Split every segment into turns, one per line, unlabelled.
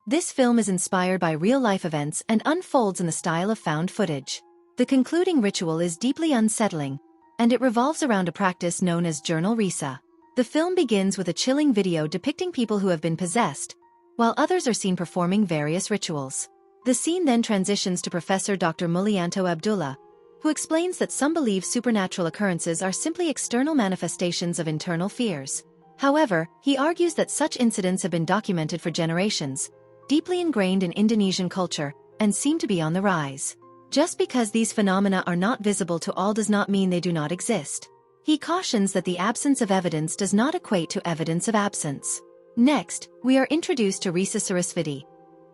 This film is inspired by real-life events and unfolds in the style of found footage. The concluding ritual is deeply unsettling, and it revolves around a practice known as Jurnal Risa. The film begins with a chilling video depicting people who have been possessed, while others are seen performing various rituals. The scene then transitions to Professor Dr. Mulyanto Abdullah, who explains that some believe supernatural occurrences are simply external manifestations of internal fears. However, he argues that such incidents have been documented for generations, deeply ingrained in Indonesian culture, and seem to be on the rise. Just because these phenomena are not visible to all does not mean they do not exist. He cautions that the absence of evidence does not equate to evidence of absence. Next, we are introduced to Risa Sarasvati,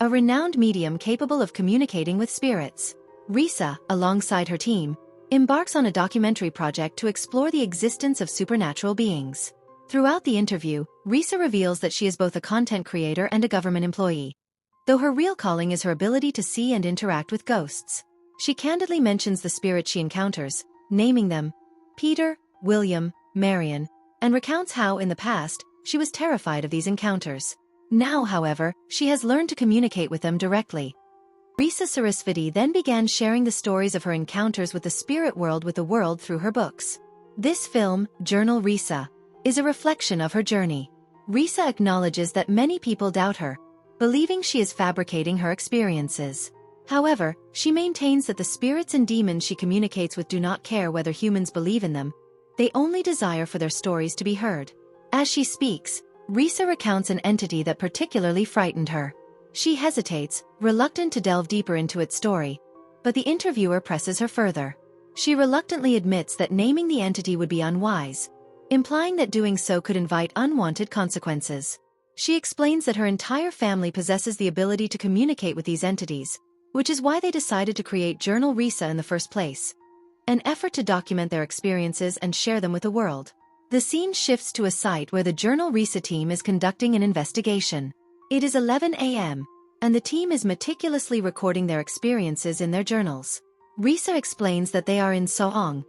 a renowned medium capable of communicating with spirits. Risa, alongside her team, embarks on a documentary project to explore the existence of supernatural beings. Throughout the interview, Risa reveals that she is both a content creator and a government employee, though her real calling is her ability to see and interact with ghosts. She candidly mentions the spirits she encounters, naming them Peter, William, Marion, and recounts how, in the past, she was terrified of these encounters. Now, however, she has learned to communicate with them directly. Risa Sarasvati then began sharing the stories of her encounters with the spirit world with the world through her books. This film, Jurnal Risa, is a reflection of her journey. Risa acknowledges that many people doubt her, believing she is fabricating her experiences. However, she maintains that the spirits and demons she communicates with do not care whether humans believe in them, they only desire for their stories to be heard. As she speaks, Risa recounts an entity that particularly frightened her. She hesitates, reluctant to delve deeper into its story, but the interviewer presses her further. She reluctantly admits that naming the entity would be unwise, implying that doing so could invite unwanted consequences. She explains that her entire family possesses the ability to communicate with these entities, which is why they decided to create Jurnal Risa in the first place, an effort to document their experiences and share them with the world. The scene shifts to a site where the Jurnal Risa team is conducting an investigation. It is 11 a.m., and the team is meticulously recording their experiences in their journals. Risa explains that they are in Soong,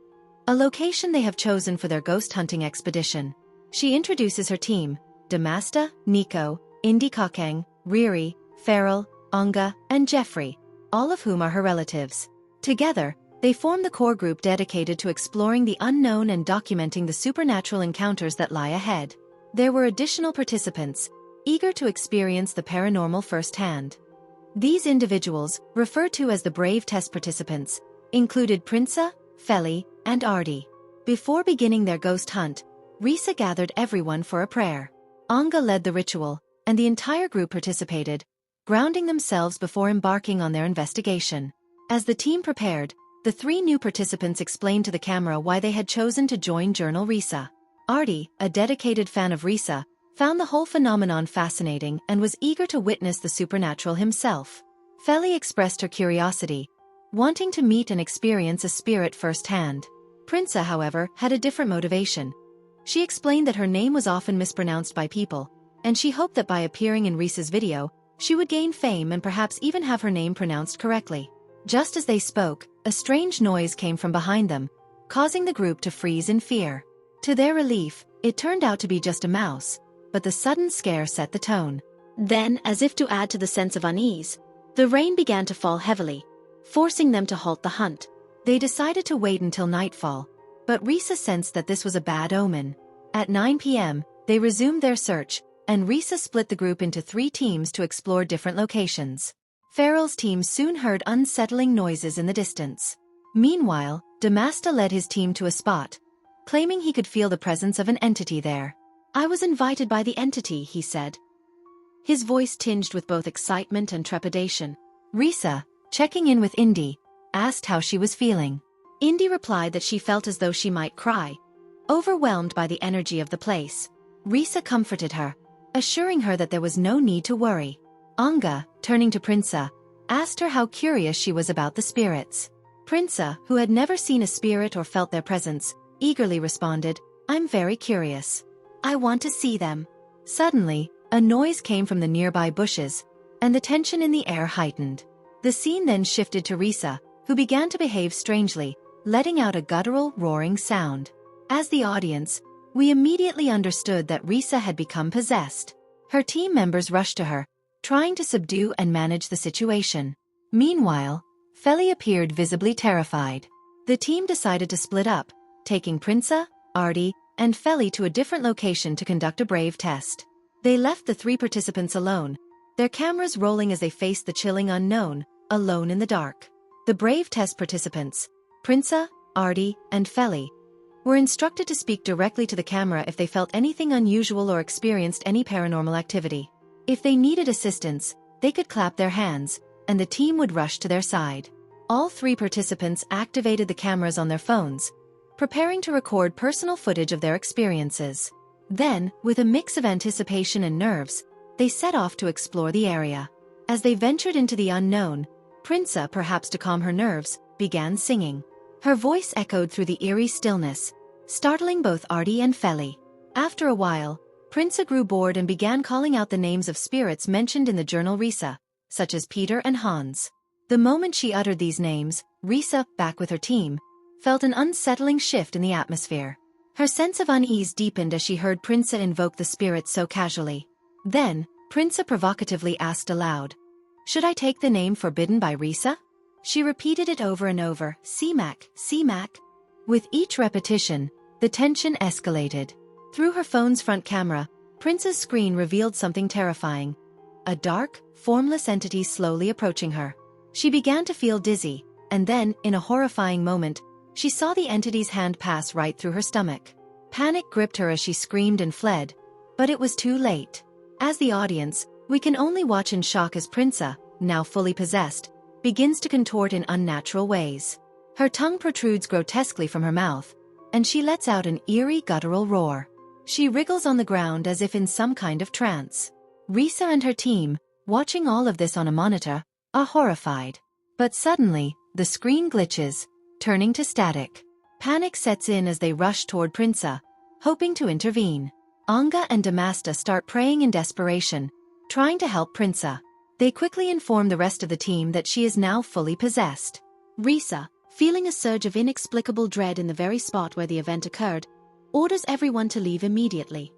a location they have chosen for their ghost hunting expedition. She introduces her team, Damasta, Nico, Indi Kakeng, Riri, Farrell, Anga, and Jeffrey, all of whom are her relatives. Together, they form the core group dedicated to exploring the unknown and documenting the supernatural encounters that lie ahead. There were additional participants, eager to experience the paranormal firsthand. These individuals, referred to as the Brave Test participants, included Prinsa, Feli, and Ardi. Before beginning their ghost hunt, Risa gathered everyone for a prayer. Anga led the ritual, and the entire group participated, grounding themselves before embarking on their investigation. As the team prepared, the three new participants explained to the camera why they had chosen to join Jurnal Risa. Ardi, a dedicated fan of Risa, found the whole phenomenon fascinating and was eager to witness the supernatural himself. Feli expressed her curiosity, wanting to meet and experience a spirit firsthand. Prinsa, however, had a different motivation. She explained that her name was often mispronounced by people, and she hoped that by appearing in Risa's video, she would gain fame and perhaps even have her name pronounced correctly. Just as they spoke, a strange noise came from behind them, causing the group to freeze in fear. To their relief, it turned out to be just a mouse, but the sudden scare set the tone. Then, as if to add to the sense of unease, the rain began to fall heavily, forcing them to halt the hunt. They decided to wait until nightfall, but Risa sensed that this was a bad omen. At 9 p.m., they resumed their search, and Risa split the group into 3 teams to explore different locations. Farrell's team soon heard unsettling noises in the distance. Meanwhile, Damasta led his team to a spot, claiming he could feel the presence of an entity there. "I was invited by the entity," he said, his voice tinged with both excitement and trepidation. Risa, checking in with Indi, asked how she was feeling. Indi replied that she felt as though she might cry, overwhelmed by the energy of the place. Risa comforted her, assuring her that there was no need to worry. Anga, turning to Prinsa, asked her how curious she was about the spirits. Prinsa, who had never seen a spirit or felt their presence, eagerly responded, "I'm very curious. I want to see them." Suddenly, a noise came from the nearby bushes, and the tension in the air heightened. The scene then shifted to Risa, who began to behave strangely, letting out a guttural, roaring sound. As the audience, we immediately understood that Risa had become possessed. Her team members rushed to her, trying to subdue and manage the situation. Meanwhile, Feli appeared visibly terrified. The team decided to split up, taking Prinsa, Artie, and Feli to a different location to conduct a brave test. They left the 3 participants alone, their cameras rolling as they faced the chilling unknown, alone in the dark. The brave test participants, Prinsa, Artie, and Feli, were instructed to speak directly to the camera if they felt anything unusual or experienced any paranormal activity. If they needed assistance, they could clap their hands, and the team would rush to their side. All 3 participants activated the cameras on their phones, preparing to record personal footage of their experiences. Then, with a mix of anticipation and nerves, they set off to explore the area. As they ventured into the unknown, Prinsa, perhaps to calm her nerves, began singing. Her voice echoed through the eerie stillness, startling both Artie and Feli. After a while, Prinsa grew bored and began calling out the names of spirits mentioned in the journal Risa, such as Peter and Hans. The moment she uttered these names, Risa, back with her team, felt an unsettling shift in the atmosphere. Her sense of unease deepened as she heard Prinsa invoke the spirits so casually. Then, Prinsa provocatively asked aloud, "Should I take the name forbidden by Risa?" She repeated it over and over, "Simak, Simak." With each repetition, the tension escalated. Through her phone's front camera, Prinsa's screen revealed something terrifying. A dark, formless entity slowly approaching her. She began to feel dizzy, and then, in a horrifying moment, she saw the entity's hand pass right through her stomach. Panic gripped her as she screamed and fled, but it was too late. As the audience, we can only watch in shock as Prinsa, now fully possessed, begins to contort in unnatural ways. Her tongue protrudes grotesquely from her mouth, and she lets out an eerie guttural roar. She wriggles on the ground as if in some kind of trance. Risa and her team, watching all of this on a monitor, are horrified. But suddenly, the screen glitches, turning to static. Panic sets in as they rush toward Prinsa, hoping to intervene. Anga and Damasta start praying in desperation, trying to help Prinsa. They quickly inform the rest of the team that she is now fully possessed. Risa, feeling a surge of inexplicable dread in the very spot where the event occurred, orders everyone to leave immediately.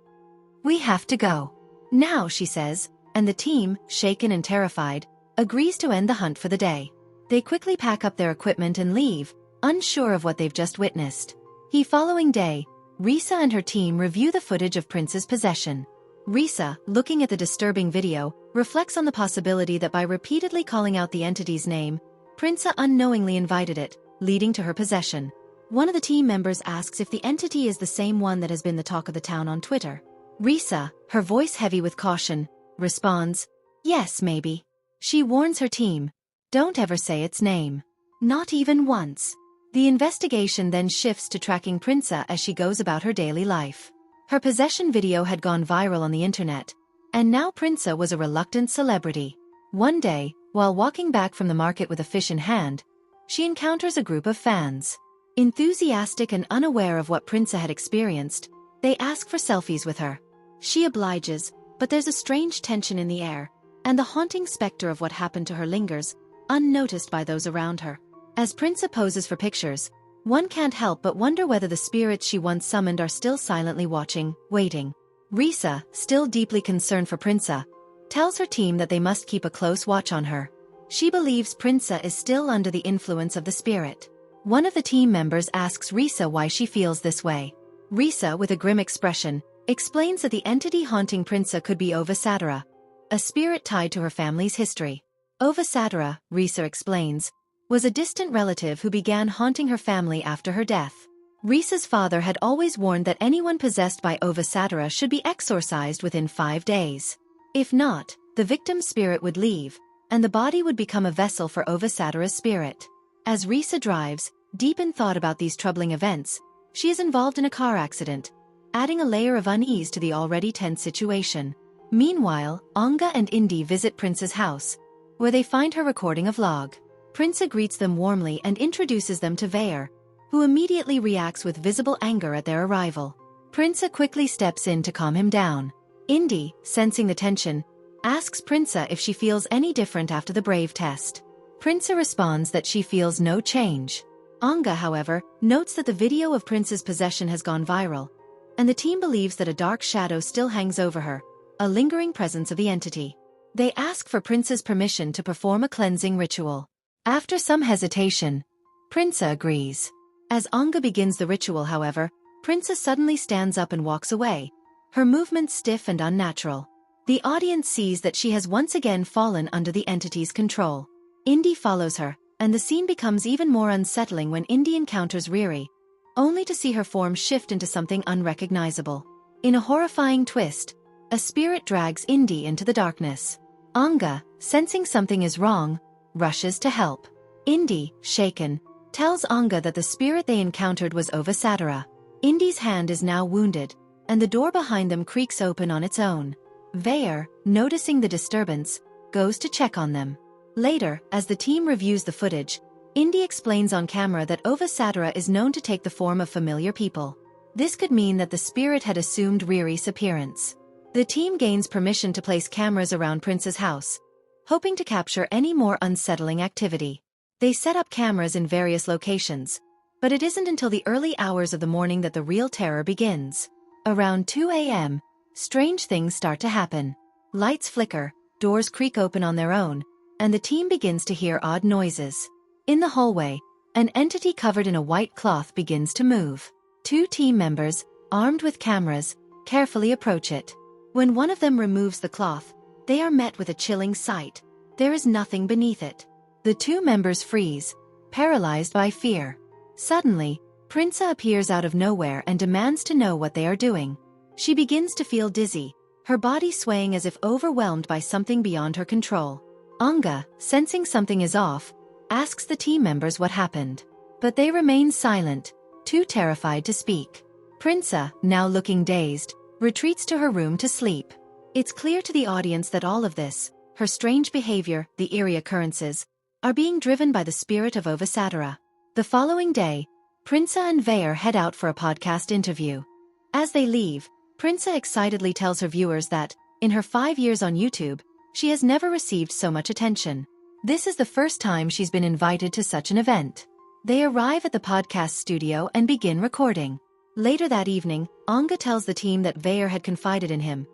"We have to go now," she says, and the team, shaken and terrified, agrees to end the hunt for the day. They quickly pack up their equipment and leave, unsure of what they've just witnessed. The following day, Risa and her team review the footage of Prince's possession. Risa, looking at the disturbing video, reflects on the possibility that by repeatedly calling out the entity's name, Prinsa unknowingly invited it, leading to her possession. One of the team members asks if the entity is the same one that has been the talk of the town on Twitter. Risa, her voice heavy with caution, responds, "Yes, maybe." She warns her team, "Don't ever say its name. Not even once." The investigation then shifts to tracking Prinsa as she goes about her daily life. Her possession video had gone viral on the internet, and now Prinsa was a reluctant celebrity. One day, while walking back from the market with a fish in hand, she encounters a group of fans. Enthusiastic and unaware of what Prinsa had experienced, they ask for selfies with her. She obliges, but there's a strange tension in the air, and the haunting specter of what happened to her lingers, unnoticed by those around her. As Prinsa poses for pictures, one can't help but wonder whether the spirits she once summoned are still silently watching, waiting. Risa, still deeply concerned for Prinsa, tells her team that they must keep a close watch on her. She believes Prinsa is still under the influence of the spirit. One of the team members asks Risa why she feels this way. Risa, with a grim expression, explains that the entity haunting Prinsa could be Ovasatara, a spirit tied to her family's history. Ovasatara, Risa explains, was a distant relative who began haunting her family after her death. Risa's father had always warned that anyone possessed by Ovasatara should be exorcised within 5 days. If not, the victim's spirit would leave, and the body would become a vessel for Ovasatara's spirit. As Risa drives, deep in thought about these troubling events, she is involved in a car accident, adding a layer of unease to the already tense situation. Meanwhile, Anga and Indy visit Prince's house, where they find her recording a vlog. Prinsa greets them warmly and introduces them to Vair, who immediately reacts with visible anger at their arrival. Prinsa quickly steps in to calm him down. Indy, sensing the tension, asks Prinsa if she feels any different after the brave test. Prinsa responds that she feels no change. Anga, however, notes that the video of Prince's possession has gone viral, and the team believes that a dark shadow still hangs over her, a lingering presence of the entity. They ask for Prince's permission to perform a cleansing ritual. After some hesitation, Prince agrees. As Anga begins the ritual, however, Prince suddenly stands up and walks away, her movements stiff and unnatural. The audience sees that she has once again fallen under the entity's control. Indy follows her, and the scene becomes even more unsettling when Indy encounters Riri, only to see her form shift into something unrecognizable. In a horrifying twist, a spirit drags Indy into the darkness. Anga, sensing something is wrong, rushes to help. Indy, shaken, tells Anga that the spirit they encountered was Ovasatara. Indy's hand is now wounded, and the door behind them creaks open on its own. Vayer, noticing the disturbance, goes to check on them. Later, as the team reviews the footage, Indy explains on camera that Ovasatara is known to take the form of familiar people. This could mean that the spirit had assumed Riri's appearance. The team gains permission to place cameras around Prince's house, hoping to capture any more unsettling activity. They set up cameras in various locations, but it isn't until the early hours of the morning that the real terror begins. Around 2 a.m., strange things start to happen. Lights flicker, doors creak open on their own, and the team begins to hear odd noises. In the hallway, an entity covered in a white cloth begins to move. 2 team members, armed with cameras, carefully approach it. When one of them removes the cloth, they are met with a chilling sight. There is nothing beneath it. The 2 members freeze, paralyzed by fear. Suddenly, Prinsa appears out of nowhere and demands to know what they are doing. She begins to feel dizzy, her body swaying as if overwhelmed by something beyond her control. Anga, sensing something is off, asks the team members what happened. But they remain silent, too terrified to speak. Prinsa, now looking dazed, retreats to her room to sleep. It's clear to the audience that all of this, her strange behavior, the eerie occurrences, are being driven by the spirit of Ovasatara. The following day, Prinsa and Vayer head out for a podcast interview. As they leave, Prinsa excitedly tells her viewers that, in her 5 years on YouTube, she has never received so much attention. This is the first time she's been invited to such an event. They arrive at the podcast studio and begin recording. Later that evening, Anga tells the team that Vayer had confided in him.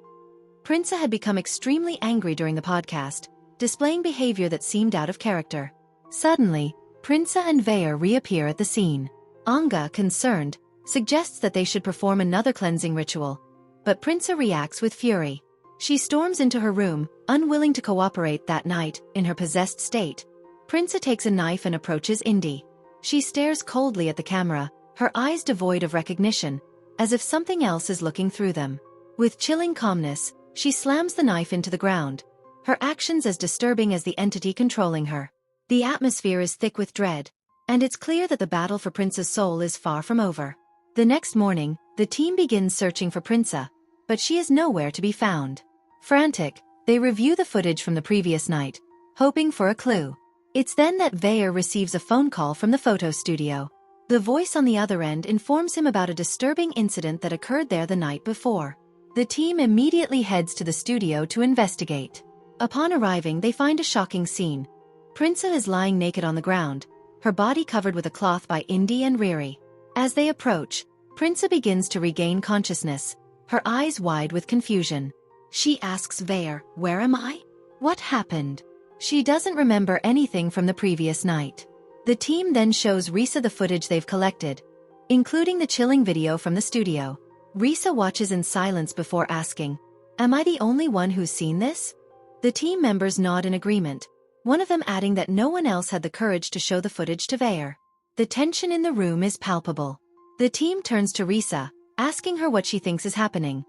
Prinsa had become extremely angry during the podcast, displaying behavior that seemed out of character. Suddenly, Prinsa and Vayer reappear at the scene. Anga, concerned, suggests that they should perform another cleansing ritual, but Prinsa reacts with fury. She storms into her room, unwilling to cooperate that night, in her possessed state. Prinsa takes a knife and approaches Indy. She stares coldly at the camera, her eyes devoid of recognition, as if something else is looking through them. With chilling calmness, she slams the knife into the ground, her actions as disturbing as the entity controlling her. The atmosphere is thick with dread, and it's clear that the battle for Prinsa's soul is far from over. The next morning, the team begins searching for Prinsa, but she is nowhere to be found. Frantic, they review the footage from the previous night, hoping for a clue. It's then that Vayer receives a phone call from the photo studio. The voice on the other end informs him about a disturbing incident that occurred there the night before. The team immediately heads to the studio to investigate. Upon arriving, they find a shocking scene. Prinsa is lying naked on the ground, her body covered with a cloth by Indy and Riri. As they approach, Prinsa begins to regain consciousness, her eyes wide with confusion. She asks Vayer, "Where am I? What happened?" She doesn't remember anything from the previous night. The team then shows Risa the footage they've collected, including the chilling video from the studio. Risa watches in silence before asking, "Am I the only one who's seen this?" The team members nod in agreement, one of them adding that no one else had the courage to show the footage to Vayer. The tension in the room is palpable. The team turns to Risa, asking her what she thinks is happening.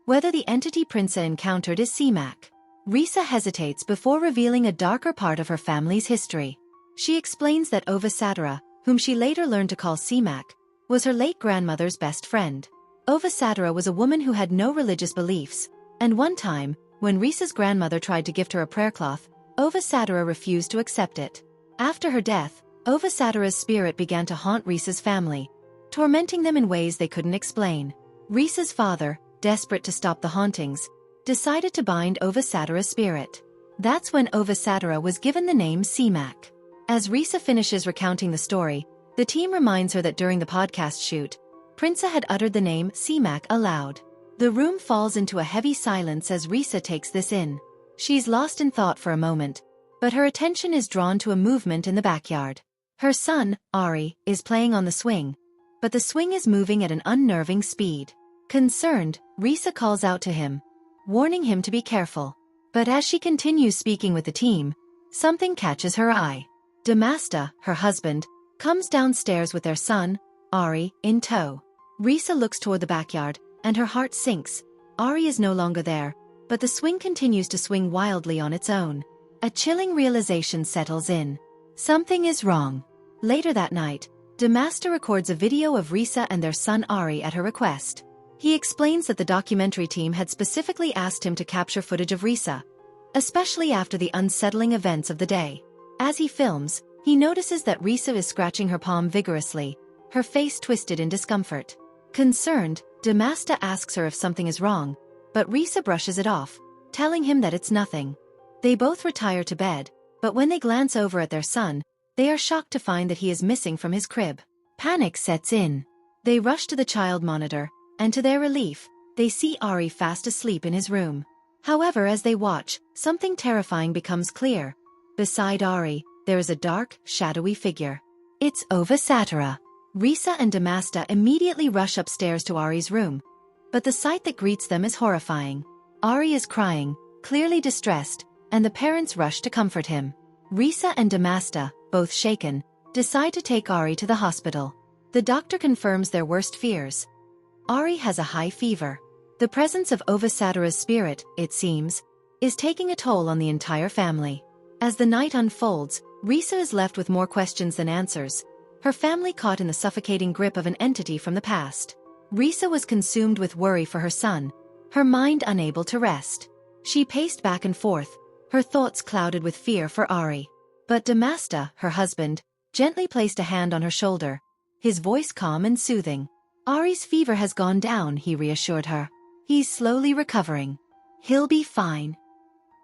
Whether the entity Prinsa encountered is Simak. Risa hesitates before revealing a darker part of her family's history. She explains that Ovasatara, whom she later learned to call Simak, was her late grandmother's best friend. Ovasatara was a woman who had no religious beliefs, and one time, when Risa's grandmother tried to gift her a prayer cloth, Ovasatara refused to accept it. After her death, Ovasatara's spirit began to haunt Risa's family, tormenting them in ways they couldn't explain. Risa's father, desperate to stop the hauntings, decided to bind Ovasatara's spirit. That's when Ovasatara was given the name Simak. As Risa finishes recounting the story, the team reminds her that during the podcast shoot, Prinsa had uttered the name Simak aloud. The room falls into a heavy silence as Risa takes this in. She's lost in thought for a moment, but her attention is drawn to a movement in the backyard. Her son, Ari, is playing on the swing, but the swing is moving at an unnerving speed. Concerned, Risa calls out to him, warning him to be careful. But as she continues speaking with the team, something catches her eye. Damasta, her husband, comes downstairs with their son, Ari, in tow. Risa looks toward the backyard, and her heart sinks. Ari is no longer there, but the swing continues to swing wildly on its own. A chilling realization settles in. Something is wrong. Later that night, Damasta records a video of Risa and their son Ari at her request. He explains that the documentary team had specifically asked him to capture footage of Risa, especially after the unsettling events of the day. As he films, he notices that Risa is scratching her palm vigorously, her face twisted in discomfort. Concerned, Damasta asks her if something is wrong, but Risa brushes it off, telling him that it's nothing. They both retire to bed, but when they glance over at their son, they are shocked to find that he is missing from his crib. Panic sets in. They rush to the child monitor, and to their relief, they see Ari fast asleep in his room. However, as they watch, something terrifying becomes clear. Beside Ari, there is a dark, shadowy figure. It's Ovasatara. Risa and Damasta immediately rush upstairs to Ari's room, but the sight that greets them is horrifying. Ari is crying, clearly distressed, and the parents rush to comfort him. Risa and Damasta, both shaken, decide to take Ari to the hospital. The doctor confirms their worst fears. Ari has a high fever. The presence of Ovasatara's spirit, it seems, is taking a toll on the entire family. As the night unfolds, Risa is left with more questions than answers, her family caught in the suffocating grip of an entity from the past. Risa was consumed with worry for her son, her mind unable to rest. She paced back and forth, her thoughts clouded with fear for Ari. But Damasta, her husband, gently placed a hand on her shoulder, his voice calm and soothing. Ari's fever has gone down, he reassured her. He's slowly recovering. He'll be fine.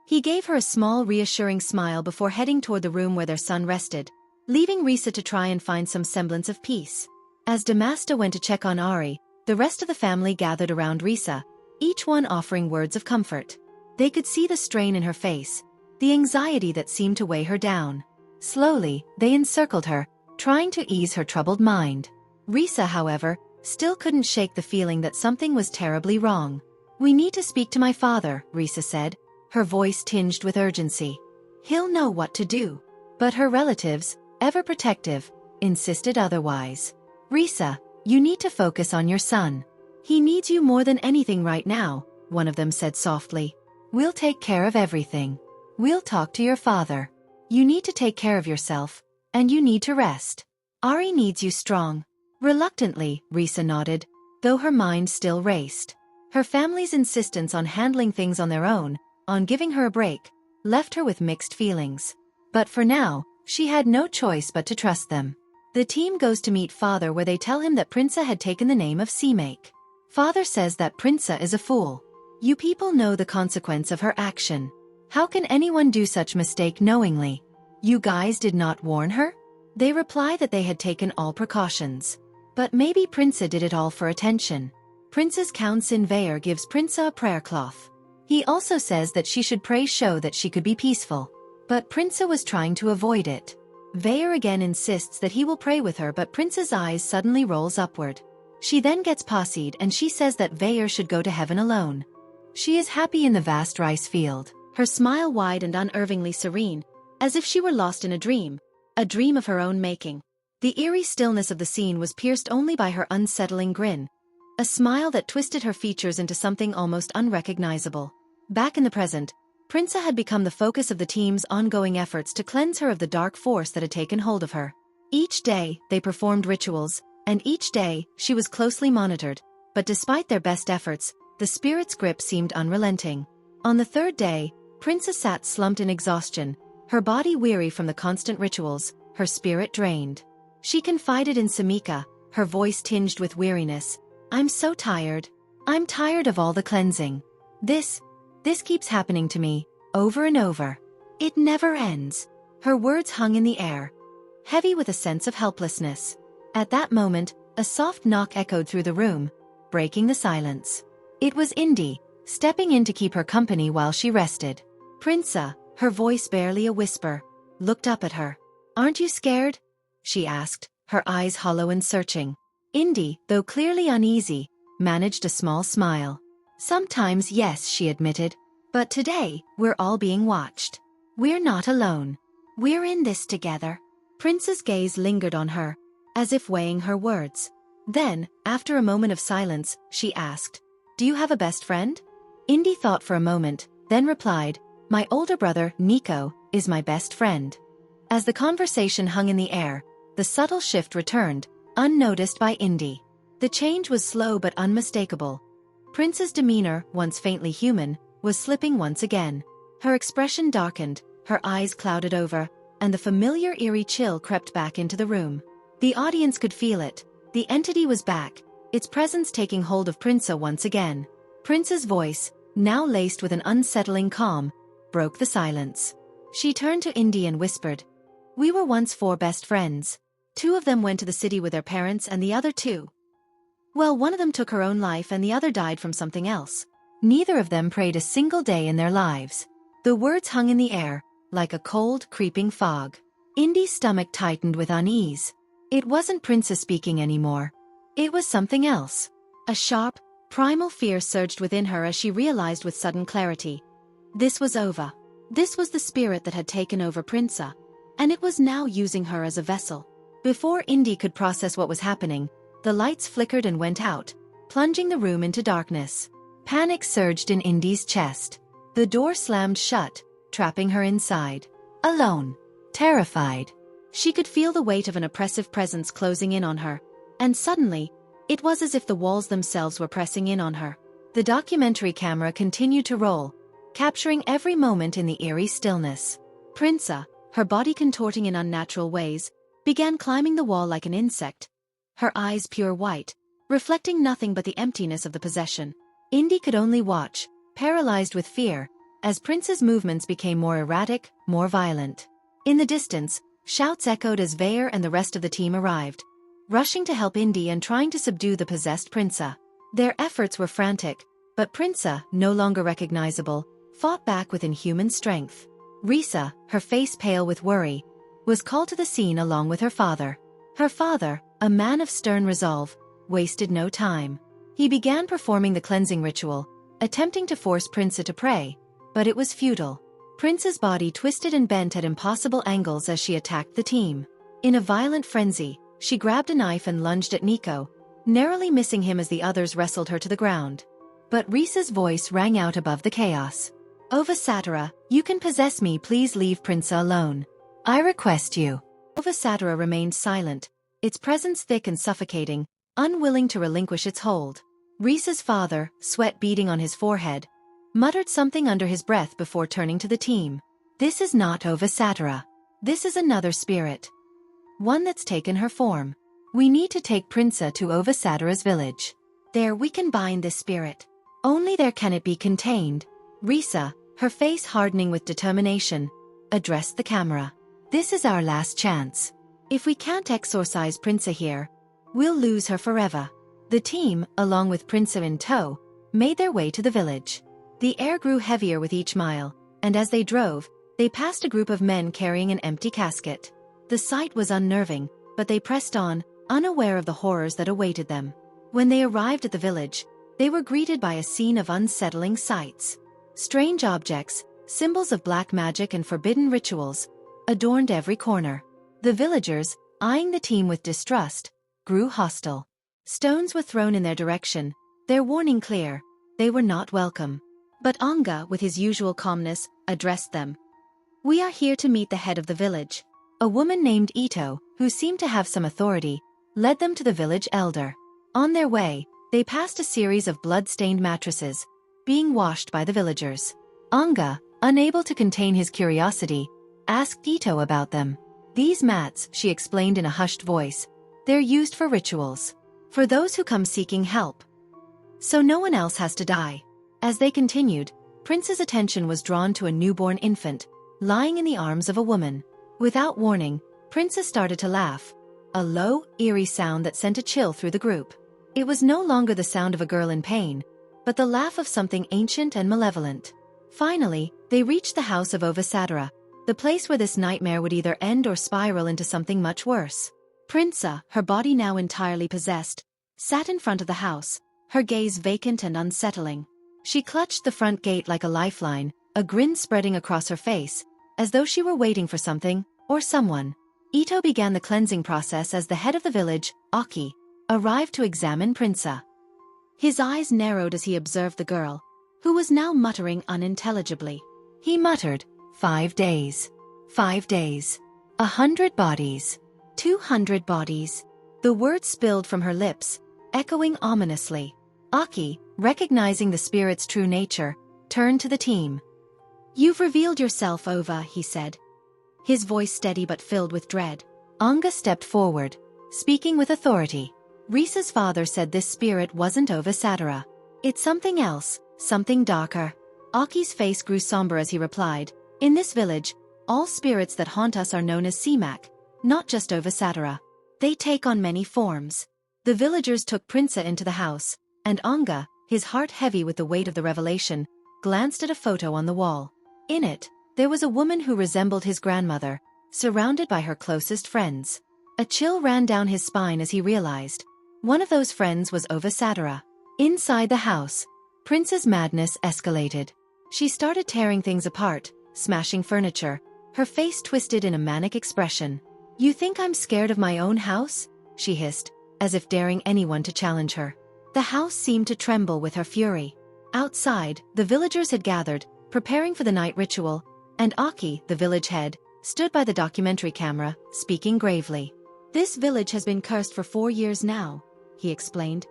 He gave her a small reassuring smile before heading toward the room where their son rested, leaving Risa to try and find some semblance of peace. As Damasta went to check on Ari, the rest of the family gathered around Risa, each one offering words of comfort. They could see the strain in her face, the anxiety that seemed to weigh her down. Slowly, they encircled her, trying to ease her troubled mind. Risa, however, still couldn't shake the feeling that something was terribly wrong. "We need to speak to my father," Risa said, her voice tinged with urgency. "He'll know what to do." But her relatives, ever protective, insisted otherwise. "Risa, you need to focus on your son. He needs you more than anything right now," one of them said softly. "We'll take care of everything. We'll talk to your father. You need to take care of yourself, and you need to rest. Ari needs you strong." Reluctantly, Risa nodded, though her mind still raced. Her family's insistence on handling things on their own, on giving her a break, left her with mixed feelings. But for now, she had no choice but to trust them. The team goes to meet Father, where they tell him that Prinsa had taken the name of Seamake. Father says that Prinsa is a fool. "You people know the consequence of her action. How can anyone do such mistake knowingly? You guys did not warn her?" They reply that they had taken all precautions. But maybe Prinsa did it all for attention. Prince's Count Sinveyor gives Prinsa a prayer cloth. He also says that she should pray show that she could be peaceful. But Prinsa was trying to avoid it. Veyor again insists that he will pray with her, but Prince's eyes suddenly rolls upward. She then gets possessed and she says that Veyor should go to heaven alone. She is happy in the vast rice field, her smile wide and unervingly serene, as if she were lost in a dream of her own making. The eerie stillness of the scene was pierced only by her unsettling grin, a smile that twisted her features into something almost unrecognizable. Back in the present, Prinsa had become the focus of the team's ongoing efforts to cleanse her of the dark force that had taken hold of her. Each day, they performed rituals, and each day, she was closely monitored, but despite their best efforts, the spirit's grip seemed unrelenting. On the third day, Prinsa sat slumped in exhaustion, her body weary from the constant rituals, her spirit drained. She confided in Samika, her voice tinged with weariness. "I'm so tired. I'm tired of all the cleansing. This keeps happening to me, over and over. It never ends." Her words hung in the air, heavy with a sense of helplessness. At that moment, a soft knock echoed through the room, breaking the silence. It was Indy, stepping in to keep her company while she rested. Prinsa, her voice barely a whisper, looked up at her. "Aren't you scared?" she asked, her eyes hollow and searching. Indy, though clearly uneasy, managed a small smile. "Sometimes yes," she admitted. "But today, we're all being watched. We're not alone. We're in this together." Prince's gaze lingered on her, as if weighing her words. Then, after a moment of silence, she asked, "Do you have a best friend?" Indy thought for a moment, then replied, "My older brother, Nico, is my best friend." As the conversation hung in the air, the subtle shift returned, unnoticed by Indy. The change was slow but unmistakable. Prince's demeanor, once faintly human, was slipping once again. Her expression darkened, her eyes clouded over, and the familiar eerie chill crept back into the room. The audience could feel it. The entity was back, its presence taking hold of Prinsa once again. Prince's voice, now laced with an unsettling calm, broke the silence. She turned to Indy and whispered, "We were once 4 best friends. 2 of them went to the city with their parents and the other 2. Well, one of them took her own life and the other died from something else. Neither of them prayed a single day in their lives." The words hung in the air, like a cold, creeping fog. Indy's stomach tightened with unease. It wasn't Princess speaking anymore. It was something else. A sharp, primal fear surged within her as she realized with sudden clarity. This was Ova. This was the spirit that had taken over Prinsa, and it was now using her as a vessel. Before Indy could process what was happening, the lights flickered and went out, plunging the room into darkness. Panic surged in Indy's chest. The door slammed shut, trapping her inside. Alone. Terrified. She could feel the weight of an oppressive presence closing in on her, and suddenly, it was as if the walls themselves were pressing in on her. The documentary camera continued to roll, capturing every moment in the eerie stillness. Prinsa, her body contorting in unnatural ways, began climbing the wall like an insect, her eyes pure white, reflecting nothing but the emptiness of the possession. Indy could only watch, paralyzed with fear, as Prince's movements became more erratic, more violent. In the distance, shouts echoed as Vayer and the rest of the team arrived, rushing to help Indy and trying to subdue the possessed Prinsa. Their efforts were frantic, but Prinsa, no longer recognizable, fought back with inhuman strength. Risa, her face pale with worry, was called to the scene along with her father. Her father, a man of stern resolve, wasted no time. He began performing the cleansing ritual, attempting to force Prinsa to pray, but it was futile. Prince's body twisted and bent at impossible angles as she attacked the team. In a violent frenzy, she grabbed a knife and lunged at Nico, narrowly missing him as the others wrestled her to the ground. But Risa's voice rang out above the chaos. "Ova Satara, you can possess me, please leave Prinsa alone. I request you." Ova Satara remained silent, its presence thick and suffocating, unwilling to relinquish its hold. Risa's father, sweat beading on his forehead, muttered something under his breath before turning to the team. "This is not Ova Satara. This is another spirit. One that's taken her form. We need to take Prinsa to Ova Satara's village. There we can bind this spirit. Only there can it be contained." Risa, her face hardening with determination, addressed the camera. "This is our last chance. If we can't exorcise Prinsa here, we'll lose her forever." The team, along with Prinsa in tow, made their way to the village. The air grew heavier with each mile, and as they drove, they passed a group of men carrying an empty casket. The sight was unnerving, but they pressed on, unaware of the horrors that awaited them. When they arrived at the village, they were greeted by a scene of unsettling sights. Strange objects, symbols of black magic and forbidden rituals, adorned every corner. The villagers, eyeing the team with distrust, grew hostile. Stones were thrown in their direction, their warning clear: they were not welcome. But Anga, with his usual calmness, addressed them. "We are here to meet the head of the village." A woman named Ito, who seemed to have some authority, led them to the village elder. On their way, they passed a series of blood-stained mattresses, being washed by the villagers. Anga, unable to contain his curiosity, asked Ito about them. "These mats," she explained in a hushed voice, "they're used for rituals. For those who come seeking help. So no one else has to die." As they continued, Prince's attention was drawn to a newborn infant, lying in the arms of a woman. Without warning, Princess started to laugh, a low, eerie sound that sent a chill through the group. It was no longer the sound of a girl in pain, but the laugh of something ancient and malevolent. Finally, they reached the house of Ovasatara, the place where this nightmare would either end or spiral into something much worse. Prinsa, her body now entirely possessed, sat in front of the house, her gaze vacant and unsettling. She clutched the front gate like a lifeline, a grin spreading across her face, as though she were waiting for something, or someone. Ito began the cleansing process as the head of the village, Aki, arrived to examine Prinsa. His eyes narrowed as he observed the girl, who was now muttering unintelligibly. He muttered, 5 days. 5 days. 100 bodies. 200 bodies. The words spilled from her lips, echoing ominously. Aki, recognizing the spirit's true nature, turned to the team. "You've revealed yourself, Ova," he said, his voice steady but filled with dread. Anga stepped forward, speaking with authority. "Risa's father said this spirit wasn't Ovasatara. It's something else, something darker." Aki's face grew somber as he replied, "In this village, all spirits that haunt us are known as Simak, not just Ovasatara. They take on many forms." The villagers took Prinsa into the house, and Anga, his heart heavy with the weight of the revelation, glanced at a photo on the wall. In it, there was a woman who resembled his grandmother, surrounded by her closest friends. A chill ran down his spine as he realized. One of those friends was Ovasatara. Inside the house, Prince's madness escalated. She started tearing things apart, smashing furniture, her face twisted in a manic expression. "You think I'm scared of my own house?" she hissed, as if daring anyone to challenge her. The house seemed to tremble with her fury. Outside, the villagers had gathered, preparing for the night ritual, and Aki, the village head, stood by the documentary camera, speaking gravely. "This village has been cursed for 4 years now," he explained,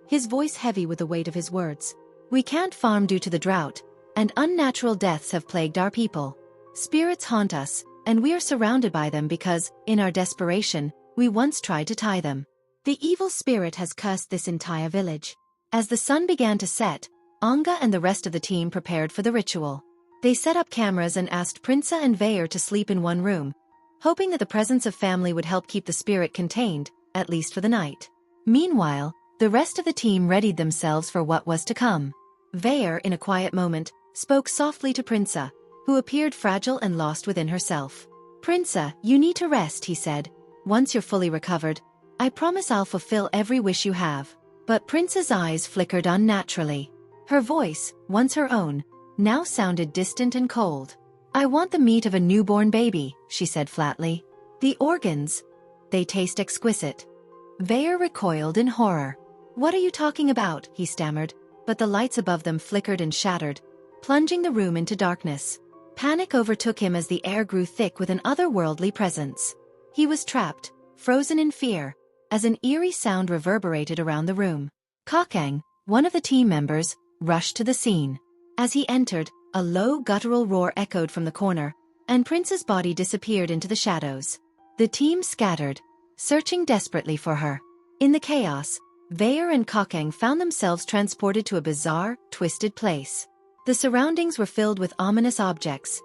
his voice heavy with the weight of his words. "We can't farm due to the drought, and unnatural deaths have plagued our people. Spirits haunt us, and we are surrounded by them because, in our desperation, we once tried to tie them. The evil spirit has cursed this entire village." As the sun began to set, Anga and the rest of the team prepared for the ritual. They set up cameras and asked Prinsa and Vayer to sleep in one room, hoping that the presence of family would help keep the spirit contained, at least for the night. Meanwhile, the rest of the team readied themselves for what was to come. Vayer, in a quiet moment, spoke softly to Prinsa, who appeared fragile and lost within herself. "Prinsa, you need to rest," he said. "Once you're fully recovered, I promise I'll fulfill every wish you have." But Prinsa's eyes flickered unnaturally. Her voice, once her own, now sounded distant and cold. "I want the meat of a newborn baby," she said flatly. "The organs, they taste exquisite." Vayer recoiled in horror. "What are you talking about?" he stammered, but the lights above them flickered and shattered, plunging the room into darkness. Panic overtook him as the air grew thick with an otherworldly presence. He was trapped, frozen in fear, as an eerie sound reverberated around the room. Kakang, one of the team members, rushed to the scene. As he entered, a low guttural roar echoed from the corner, and Prince's body disappeared into the shadows. The team scattered, searching desperately for her. In the chaos, Vayer and Kakang found themselves transported to a bizarre, twisted place. The surroundings were filled with ominous objects,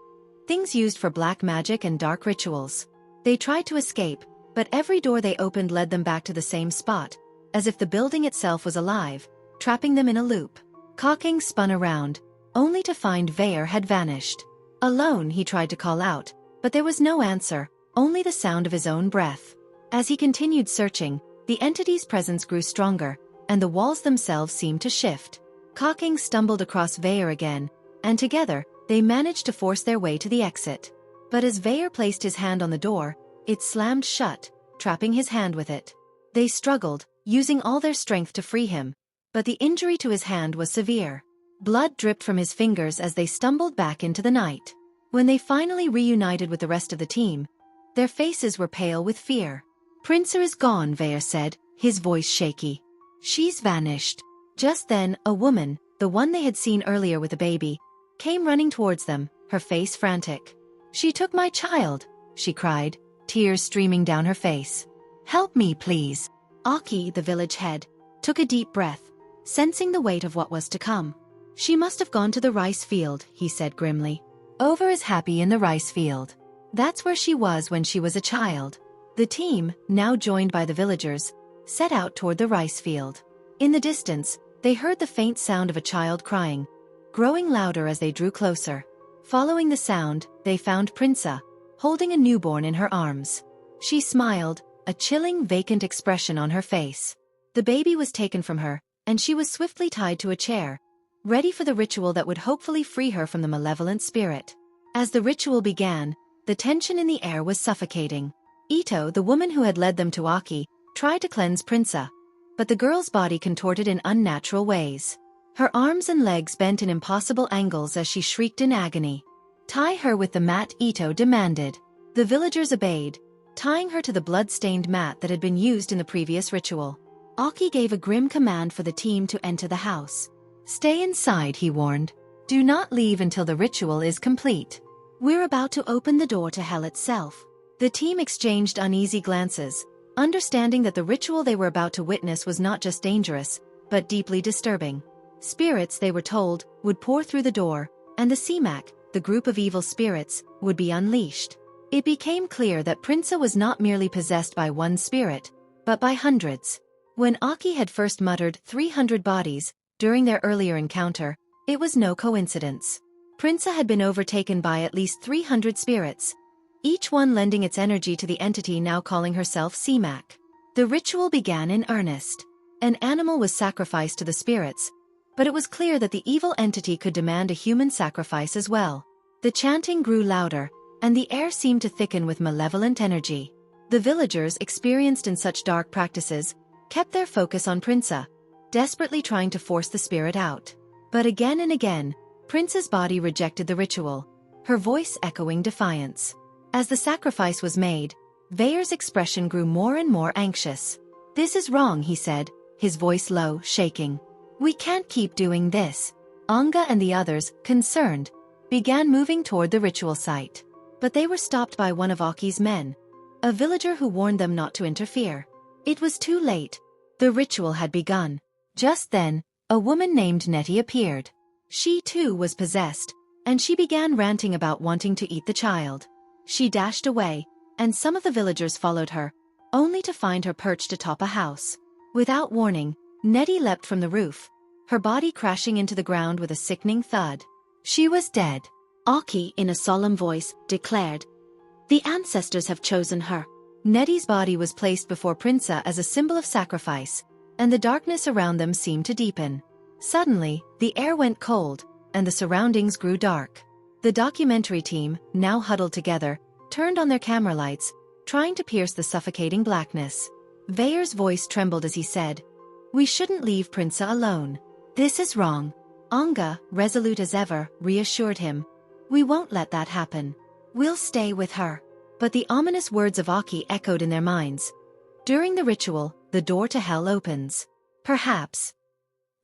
things used for black magic and dark rituals. They tried to escape, but every door they opened led them back to the same spot, as if the building itself was alive, trapping them in a loop. Kakang spun around, only to find Vayer had vanished. Alone, he tried to call out, but there was no answer, only the sound of his own breath. As he continued searching, the entity's presence grew stronger, and the walls themselves seemed to shift. Kakang stumbled across Vayer again, and together, they managed to force their way to the exit. But as Vayer placed his hand on the door, it slammed shut, trapping his hand with it. They struggled, using all their strength to free him, but the injury to his hand was severe. Blood dripped from his fingers as they stumbled back into the night. When they finally reunited with the rest of the team, their faces were pale with fear. "Prinsa is gone," Vayer said, his voice shaky. "She's vanished." Just then, a woman, the one they had seen earlier with the baby, came running towards them, her face frantic. "She took my child," she cried, tears streaming down her face. "Help me, please." Aki, the village head, took a deep breath, sensing the weight of what was to come. "She must have gone to the rice field," he said grimly. "Over is happy in the rice field. That's where she was when she was a child." The team, now joined by the villagers, set out toward the rice field. In the distance, they heard the faint sound of a child crying, growing louder as they drew closer. Following the sound, they found Prinsa, holding a newborn in her arms. She smiled, a chilling, vacant expression on her face. The baby was taken from her, and she was swiftly tied to a chair, ready for the ritual that would hopefully free her from the malevolent spirit. As the ritual began, the tension in the air was suffocating. Ito, the woman who had led them to Aki, tried to cleanse Prinsa, but the girl's body contorted in unnatural ways. Her arms and legs bent in impossible angles as she shrieked in agony. "Tie her with the mat," Ito demanded. The villagers obeyed, tying her to the blood-stained mat that had been used in the previous ritual. Aki gave a grim command for the team to enter the house. "Stay inside," he warned. "Do not leave until the ritual is complete. We're about to open the door to hell itself." The team exchanged uneasy glances, understanding that the ritual they were about to witness was not just dangerous, but deeply disturbing. Spirits, they were told, would pour through the door, and the Simak, the group of evil spirits, would be unleashed. It became clear that Prinsa was not merely possessed by one spirit, but by hundreds. When Aki had first muttered 300 bodies during their earlier encounter, it was no coincidence. Prinsa had been overtaken by at least 300 spirits, each one lending its energy to the entity now calling herself Simak. The ritual began in earnest. An animal was sacrificed to the spirits, but it was clear that the evil entity could demand a human sacrifice as well. The chanting grew louder, and the air seemed to thicken with malevolent energy. The villagers, experienced in such dark practices, kept their focus on Prinsa, desperately trying to force the spirit out. But again and again, Prinsa's body rejected the ritual, her voice echoing defiance. As the sacrifice was made, Veyer's expression grew more and more anxious. "This is wrong," he said, his voice low, shaking. "We can't keep doing this." Anga and the others, concerned, began moving toward the ritual site. But they were stopped by one of Aki's men, a villager who warned them not to interfere. It was too late. The ritual had begun. Just then, a woman named Nettie appeared. She too was possessed, and she began ranting about wanting to eat the child. She dashed away, and some of the villagers followed her, only to find her perched atop a house. Without warning, Nettie leapt from the roof, her body crashing into the ground with a sickening thud. She was dead. Aki, in a solemn voice, declared, "The ancestors have chosen her." Nettie's body was placed before Prinsa as a symbol of sacrifice, and the darkness around them seemed to deepen. Suddenly, the air went cold, and the surroundings grew dark. The documentary team, now huddled together, turned on their camera lights, trying to pierce the suffocating blackness. Veyer's voice trembled as he said, "We shouldn't leave Prinsa alone. This is wrong." Anga, resolute as ever, reassured him, "We won't let that happen. We'll stay with her." But the ominous words of Aki echoed in their minds. During the ritual, the door to hell opens. Perhaps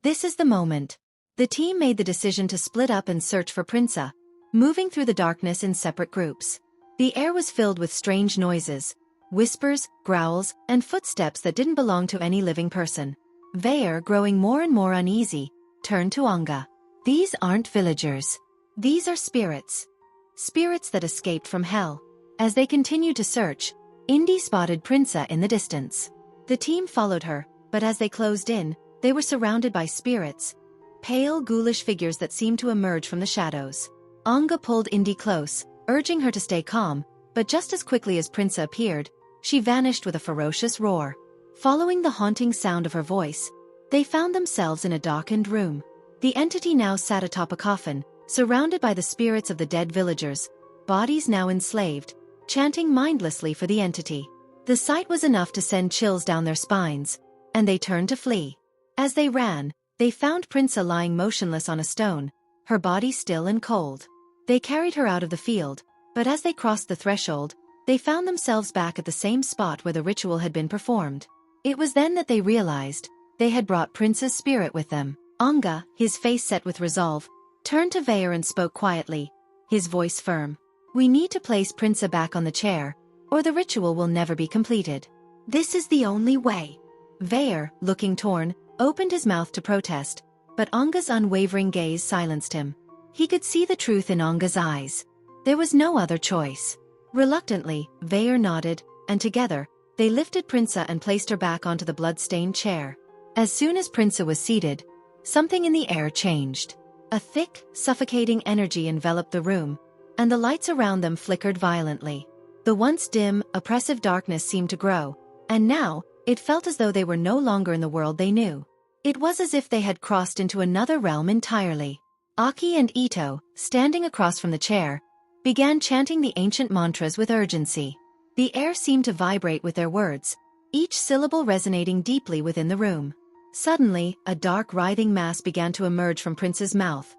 this is the moment. The team made the decision to split up and search for Prinsa, moving through the darkness in separate groups. The air was filled with strange noises, whispers, growls, and footsteps that didn't belong to any living person. Veyer, growing more and more uneasy, turned to Anga. "These aren't villagers. These are spirits. Spirits that escaped from hell." As they continued to search, Indy spotted Prinsa in the distance. The team followed her, but as they closed in, they were surrounded by spirits, pale, ghoulish figures that seemed to emerge from the shadows. Anga pulled Indy close, urging her to stay calm, but just as quickly as Prinsa appeared, she vanished with a ferocious roar. Following the haunting sound of her voice, they found themselves in a darkened room. The entity now sat atop a coffin, surrounded by the spirits of the dead villagers, bodies now enslaved, chanting mindlessly for the entity. The sight was enough to send chills down their spines, and they turned to flee. As they ran, they found Prinsa lying motionless on a stone, her body still and cold. They carried her out of the field, but as they crossed the threshold, they found themselves back at the same spot where the ritual had been performed. It was then that they realized they had brought Prinsa's spirit with them. Anga, his face set with resolve, turned to Veyer and spoke quietly, his voice firm. "We need to place Prinsa back on the chair, or the ritual will never be completed. This is the only way." Veyer, looking torn, opened his mouth to protest, but Anga's unwavering gaze silenced him. He could see the truth in Anga's eyes. There was no other choice. Reluctantly, Veyer nodded, and together, they lifted Prinsa and placed her back onto the blood-stained chair. As soon as Prinsa was seated, something in the air changed. A thick, suffocating energy enveloped the room, and the lights around them flickered violently. The once dim, oppressive darkness seemed to grow, and now, it felt as though they were no longer in the world they knew. It was as if they had crossed into another realm entirely. Aki and Ito, standing across from the chair, began chanting the ancient mantras with urgency. The air seemed to vibrate with their words, each syllable resonating deeply within the room. Suddenly, a dark writhing mass began to emerge from Prince's mouth.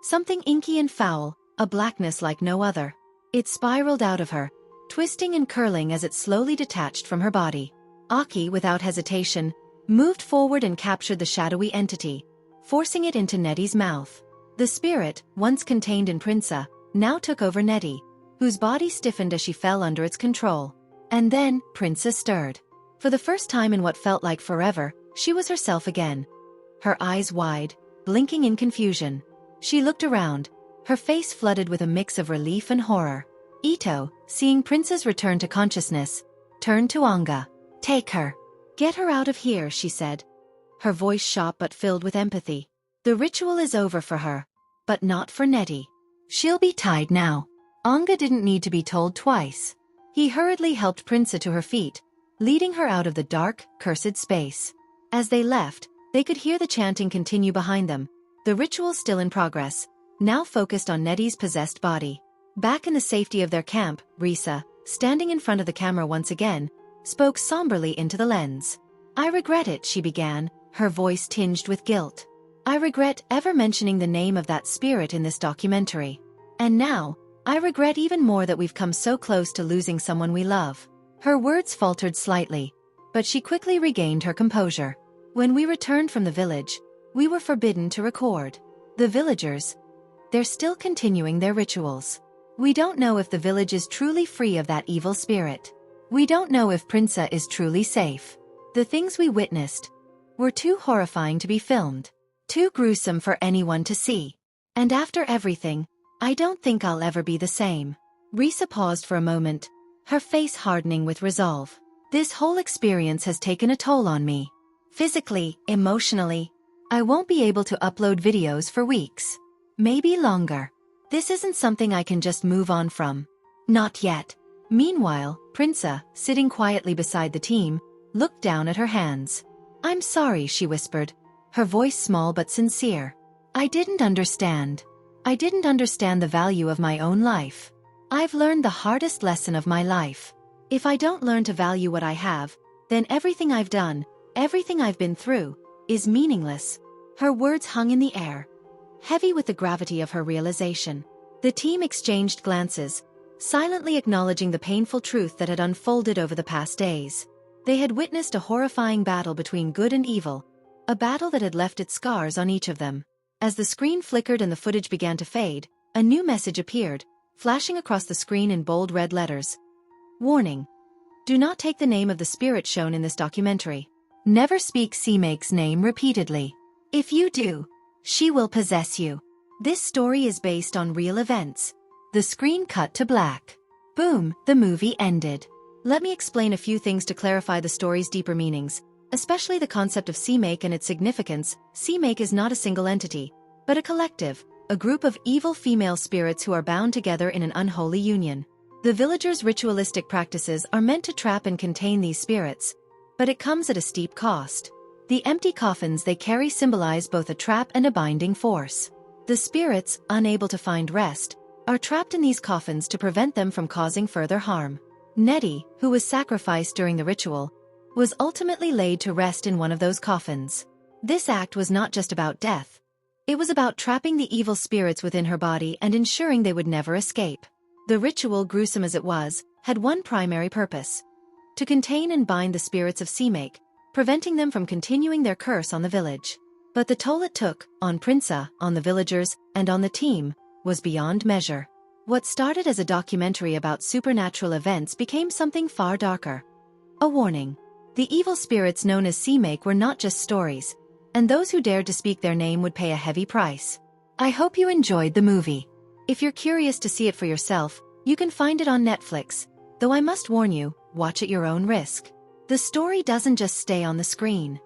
Something inky and foul, a blackness like no other. It spiraled out of her, twisting and curling as it slowly detached from her body. Aki, without hesitation, moved forward and captured the shadowy entity, forcing it into Nedi's mouth. The spirit, once contained in Prinsa, now took over Nedi, whose body stiffened as she fell under its control. And then, Prinsa stirred. For the first time in what felt like forever, she was herself again. Her eyes wide, blinking in confusion. She looked around, her face flooded with a mix of relief and horror. Ito, seeing Prince's return to consciousness, turned to Anga. "Take her. Get her out of here," she said. Her voice sharp but filled with empathy. "The ritual is over for her. But not for Nedi. She'll be tied now." Anga didn't need to be told twice. He hurriedly helped Prinsa to her feet, leading her out of the dark, cursed space. As they left, they could hear the chanting continue behind them, the ritual still in progress, now focused on Nedi's possessed body. Back in the safety of their camp, Risa, standing in front of the camera once again, spoke somberly into the lens. "I regret it," she began, her voice tinged with guilt. "I regret ever mentioning the name of that spirit in this documentary. And now, I regret even more that we've come so close to losing someone we love." Her words faltered slightly, but she quickly regained her composure. "When we returned from the village, we were forbidden to record. The villagers, they're still continuing their rituals. We don't know if the village is truly free of that evil spirit. We don't know if Prinsa is truly safe. The things we witnessed were too horrifying to be filmed, too gruesome for anyone to see. And after everything, I don't think I'll ever be the same." Risa paused for a moment, her face hardening with resolve. "This whole experience has taken a toll on me. Physically, emotionally. I won't be able to upload videos for weeks. Maybe longer. This isn't something I can just move on from. Not yet." Meanwhile, Prinsa, sitting quietly beside the team, looked down at her hands. "I'm sorry," she whispered, her voice small but sincere. I didn't understand the value of my own life. I've learned the hardest lesson of my life. If I don't learn to value what I have, then everything I've done, everything I've been through, is meaningless." Her words hung in the air, heavy with the gravity of her realization. The team exchanged glances, silently acknowledging the painful truth that had unfolded over the past days. They had witnessed a horrifying battle between good and evil, a battle that had left its scars on each of them. As the screen flickered and the footage began to fade, a new message appeared, flashing across the screen in bold red letters. "Warning. Do not take the name of the spirit shown in this documentary. Never speak C-Make's name repeatedly. If you do, she will possess you. This story is based on real events." The screen cut to black. Boom, the movie ended. Let me explain a few things to clarify the story's deeper meanings, especially the concept of C-Make and its significance. C-Make is not a single entity, but a collective, a group of evil female spirits who are bound together in an unholy union. The villagers' ritualistic practices are meant to trap and contain these spirits, but it comes at a steep cost. The empty coffins they carry symbolize both a trap and a binding force. The spirits, unable to find rest, are trapped in these coffins to prevent them from causing further harm. Nedi, who was sacrificed during the ritual, was ultimately laid to rest in one of those coffins. This act was not just about death. It was about trapping the evil spirits within her body and ensuring they would never escape. The ritual, gruesome as it was, had one primary purpose: to contain and bind the spirits of C-Make, preventing them from continuing their curse on the village. But the toll it took, on Prinsa, on the villagers, and on the team, was beyond measure. What started as a documentary about supernatural events became something far darker. A warning. The evil spirits known as C-Make were not just stories, and those who dared to speak their name would pay a heavy price. I hope you enjoyed the movie. If you're curious to see it for yourself, you can find it on Netflix, though I must warn you, watch at your own risk. The story doesn't just stay on the screen.